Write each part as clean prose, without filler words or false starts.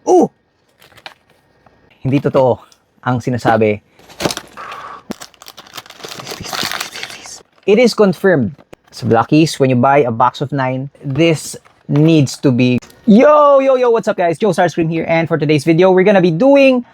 Oh! Hindi totoo ang sinasabi. It is confirmed. Sa Blockees, when you buy a box of 9, this needs to be... Yo! What's up guys? Joe Starscream here, and for today's video, we're gonna be doing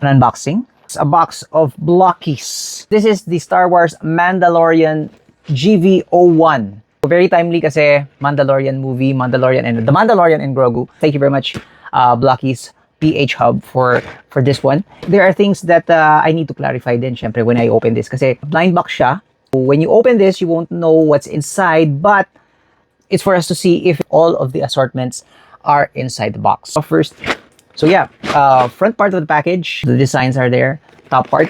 an unboxing. It's a box of Blockees. This is the Star Wars Mandalorian GV-01. Very timely kasi Mandalorian movie, Mandalorian and the Mandalorian and Grogu. Thank you very much, Blockees PH Hub for this one. There are things that I need to clarify din syempre when I open this kasi blind box siya. When you open this, you won't know what's inside, but it's for us to see if all of the assortments are inside the box. First, so yeah, front part of the package, the designs are there. Top part,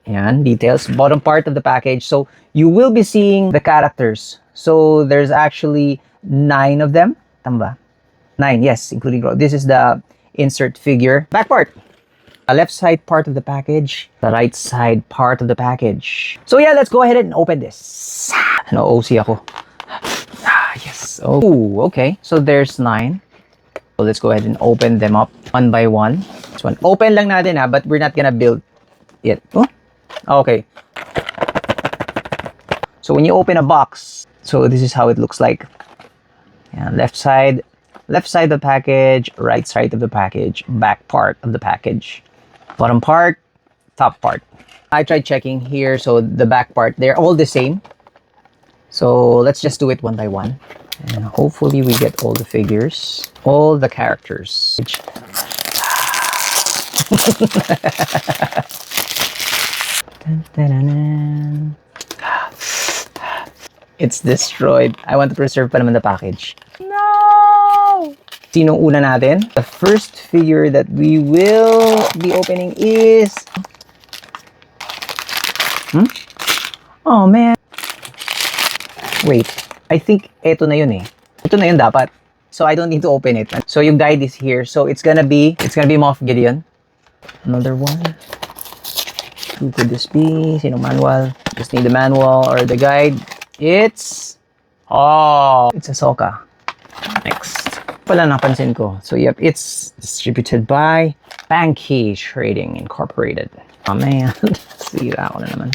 yan, details. Bottom part of the package, so you will be seeing the characters. So there's actually 9 of them. Tama ba? 9, yes, including Grogu. This is the insert figure. Back part. The left side part of the package, the right side part of the package. So yeah, let's go ahead and open this. No, OC ako. Yes. Oh, okay. So there's 9. So let's go ahead and open them up one by one. This one. Open lang natin but we're not gonna build it. Oh, okay. So when you open a box, so this is how it looks like. Yeah, left side of the package, right side of the package, back part of the package, bottom part, top part. I tried checking here, so the back part, they're all the same. So let's just do it one by one. And hopefully we get all the figures, all the characters. It's destroyed. I want to preserve pa naman the package. No! Sinong una natin? The first figure that we will be opening is... Oh, man. Wait. I think ito na yun eh. Ito na yun dapat. So I don't need to open it. So yung guide is here. So it's gonna be Moff Gideon. Another one. Who could this be? Sino manual? Just need the manual or the guide. It's Ahsoka. Next. Pala napansin ko. So yep, it's distributed by Kee Trading Incorporated. Oh man, sira ako na naman.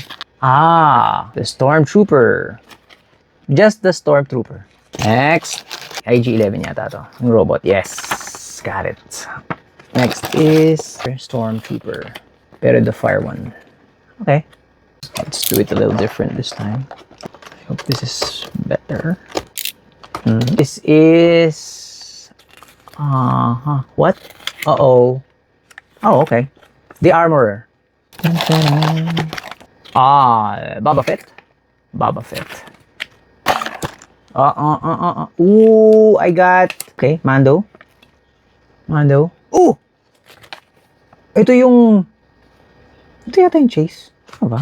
The Stormtrooper. Just the Stormtrooper. Next, IG-11 yata to. Yung robot. Yes, got it. Next is Stormtrooper. Pero the fire one. Okay. Let's do it a little different this time. I hope this is better. This is... What? Uh-oh. Oh, okay. The Armorer. Boba Fett. Boba Fett. Ooh, I got... Okay, Mando. Ooh! Ito yata yung chase. Ano ba?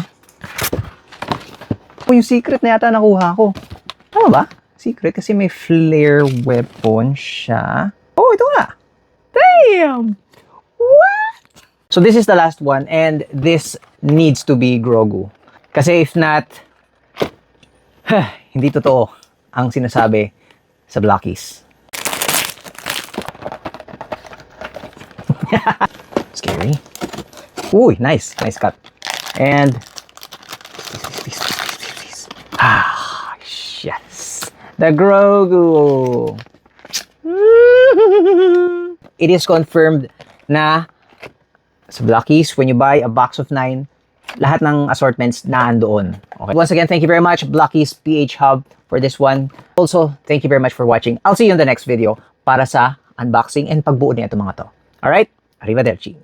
Yung secret na yata nakuha ko. Ano ba? Secret kasi may flare weapon siya. Oh, ito nga. Damn! What? So this is the last one and this needs to be Grogu. Kasi if not, hindi totoo ang sinasabi sa Blockees. Scary. Uy, nice. Nice cut. And yes. The Grogu. It is confirmed na sa Blockees, when you buy a box of 9, lahat ng assortments na andoon. Okay. Once again, thank you very much, Blockees PH Hub, for this one. Also, thank you very much for watching. I'll see you in the next video para sa unboxing and pagbuo niya itong mga to. Alright? Arrivederci.